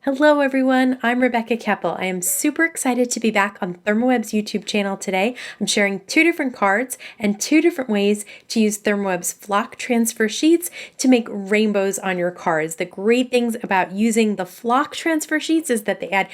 Hello everyone, I'm Rebecca Keppel. I am super excited to be back on ThermOWeb's YouTube channel today. I'm sharing two different cards and two different ways to use ThermOWeb's flock transfer sheets to make rainbows on your cards. The great things about using the flock transfer sheets is that they add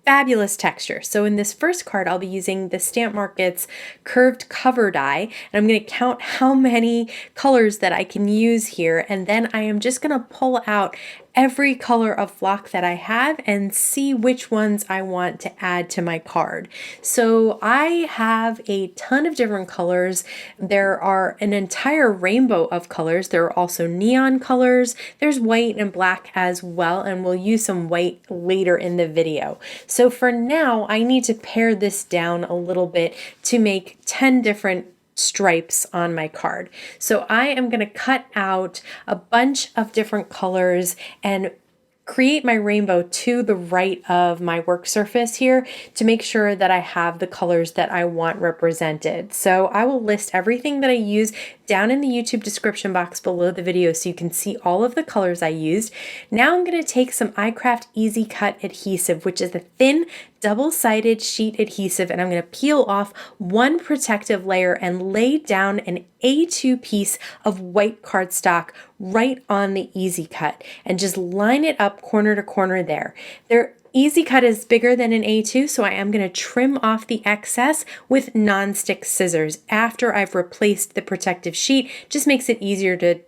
fabulous texture. So in this first card, I'll be using the Stamp Market's curved cover die, and I'm going to count how many colors that I can use here, and then I am just going to pull out every color of flock that I have and see which ones I want to add to my card. So I have a ton of different colors. There are an entire rainbow of colors. There are also neon colors. There's white and black as well, and we'll use some white later in the video. So for now, I need to pare this down a little bit to make 10 different stripes on my card. So I am going to cut out a bunch of different colors and create my rainbow to the right of my work surface here to make sure that I have the colors that I want represented. So I will list everything that I use down in the YouTube description box below the video so you can see all of the colors I used. Now I'm going to take some iCraft Easy Cut adhesive, which is a thin double-sided sheet adhesive, and I'm going to peel off one protective layer and lay down an A2 piece of white cardstock right on the Easy Cut and just line it up corner to corner there. Easy Cut is bigger than an A2, so I am going to trim off the excess with non-stick scissors after I've replaced the protective sheet. Just makes it easier to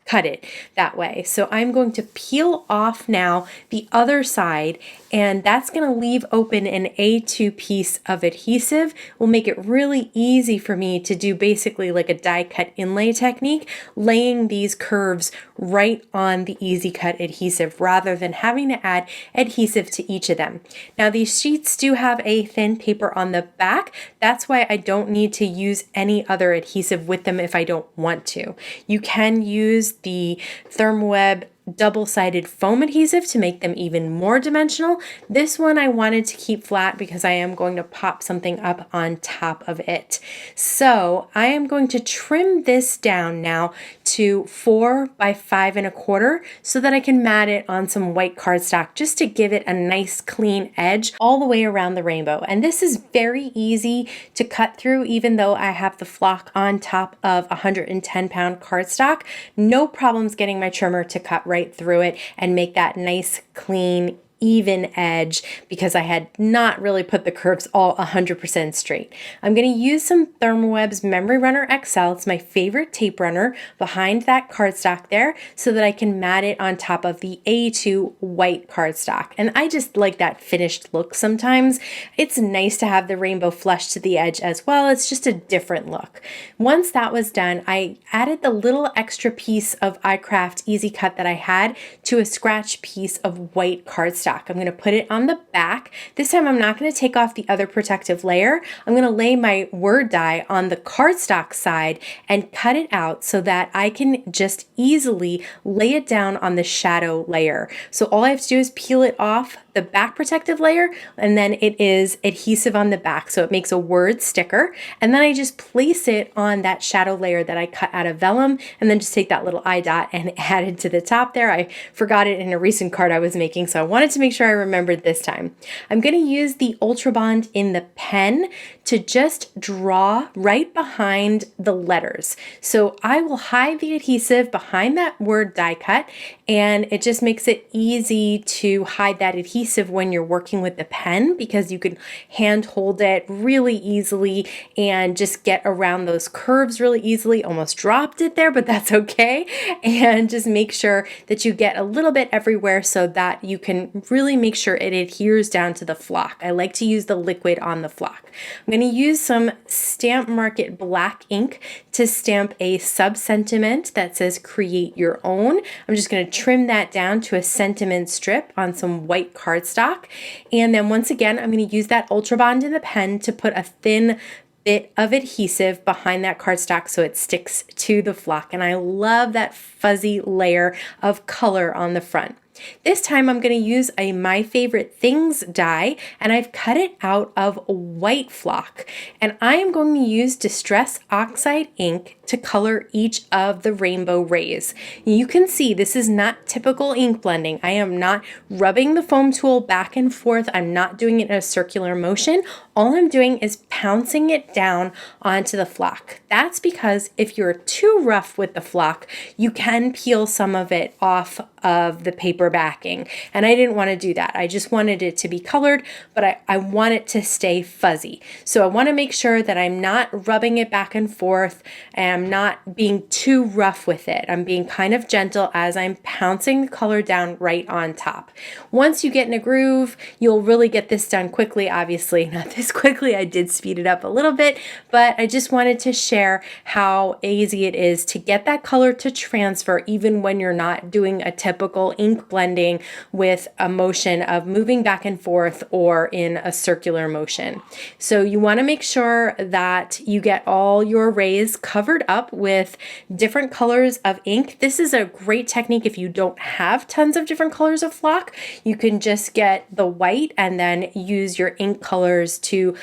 cut it that way. So I'm going to peel off now the other side, and that's going to leave open an A2 piece of adhesive. Will make it really easy for me to do basically like a die cut inlay technique, laying these curves right on the Easy Cut adhesive rather than having to add adhesive to each of them. Now these sheets do have a thin paper on the back. That's why I don't need to use any other adhesive with them if I don't want to. You can use the ThermOWeb double-sided foam adhesive to make them even more dimensional. This one I wanted to keep flat because I am going to pop something up on top of it. So I am going to trim this down now to 4 by 5 1/4 so that I can mat it on some white cardstock just to give it a nice clean edge all the way around the rainbow. And this is very easy to cut through even though I have the flock on top of 110-pound cardstock. No problems getting my trimmer to cut right through it and make that nice clean even edge because I had not really put the curves all 100% straight. I'm going to use some ThermOWeb's Memory Runner XL. It's my favorite tape runner behind that cardstock there so that I can mat it on top of the A2 white cardstock. And I just like that finished look sometimes. It's nice to have the rainbow flush to the edge as well. It's just a different look. Once that was done, I added the little extra piece of iCraft Easy Cut that I had to a scratch piece of white cardstock. I'm going to put it on the back. This time I'm not going to take off the other protective layer. I'm going to lay my word die on the cardstock side and cut it out so that I can just easily lay it down on the shadow layer. So all I have to do is peel it off the back protective layer, and then it is adhesive on the back, so it makes a word sticker, and then I just place it on that shadow layer that I cut out of vellum, and then just take that little eye dot and add it to the top there. I forgot it in a recent card I was making, so I wanted to make sure I remembered this time. I'm going to use the Ultra Bond in the pen to just draw right behind the letters. So I will hide the adhesive behind that word die cut, and it just makes it easy to hide that adhesive when you're working with the pen because you can hand hold it really easily and just get around those curves really easily. Almost dropped it there, but that's okay. And just make sure that you get a little bit everywhere so that you can really make sure it adheres down to the flock. I like to use the liquid on the flock. I'm going to use some Stamp Market black ink to stamp a sub-sentiment that says create your own. I'm just going to trim that down to a sentiment strip on some white cardstock. And then once again, I'm going to use that Ultra Bond in the pen to put a thin bit of adhesive behind that cardstock so it sticks to the flock. And I love that fuzzy layer of color on the front. This time I'm going to use a My Favorite Things die, and I've cut it out of white flock. And I am going to use Distress Oxide ink to color each of the rainbow rays. You can see this is not typical ink blending. I am not rubbing the foam tool back and forth. I'm not doing it in a circular motion. All I'm doing is pouncing it down onto the flock. That's because if you're too rough with the flock, you can peel some of it off of the paper backing. And I didn't want to do that. I just wanted it to be colored, but I want it to stay fuzzy. So I want to make sure that I'm not rubbing it back and forth and I'm not being too rough with it. I'm being kind of gentle as I'm pouncing the color down right on top. Once you get in a groove, you'll really get this done quickly. Obviously, not this quickly. I did speed it up a little bit, but I just wanted to share how easy it is to get that color to transfer even when you're not doing a typical ink blending with a motion of moving back and forth or in a circular motion. So you want to make sure that you get all your rays covered up with different colors of ink. This is a great technique if you don't have tons of different colors of flock. You can just get the white and then use your ink colors to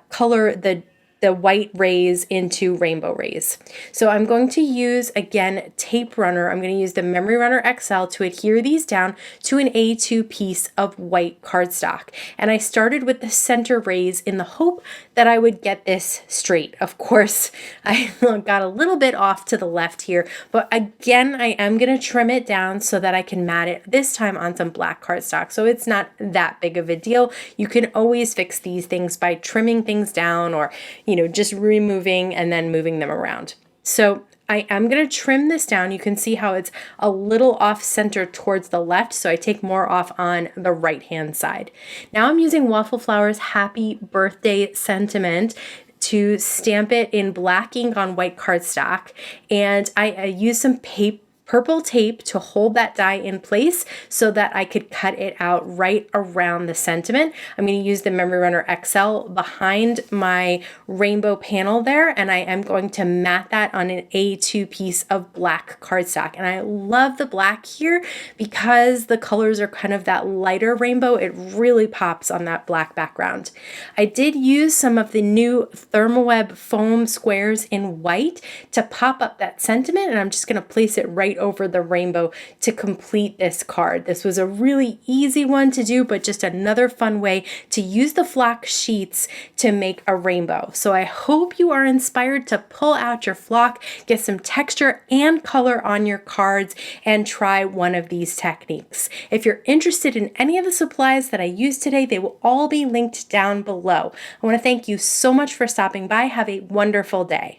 color the white rays into rainbow rays. So I'm going to use, again, tape runner. I'm going to use the Memory Runner XL to adhere these down to an A2 piece of white cardstock. And I started with the center rays in the hope that I would get this straight. Of course, I got a little bit off to the left here, but again, I am going to trim it down so that I can mat it this time on some black cardstock. So it's not that big of a deal. You can always fix these things by trimming things down or, just removing and then moving them around. So I am going to trim this down. You can see how it's a little off center towards the left, so I take more off on the right hand side. Now I'm using Waffle Flower's Happy Birthday Sentiment to stamp it in black ink on white cardstock, and I use some purple tape to hold that die in place so that I could cut it out right around the sentiment. I'm going to use the Memory Runner XL behind my rainbow panel there, and I am going to mat that on an A2 piece of black cardstock. And I love the black here because the colors are kind of that lighter rainbow. It really pops on that black background. I did use some of the new ThermOWeb foam squares in white to pop up that sentiment, and I'm just going to place it right over the rainbow to complete this card. This was a really easy one to do, but just another fun way to use the flock sheets to make a rainbow. So I hope you are inspired to pull out your flock, get some texture and color on your cards, and try one of these techniques. If you're interested in any of the supplies that I used today, they will all be linked down below. I want to thank you so much for stopping by. Have a wonderful day.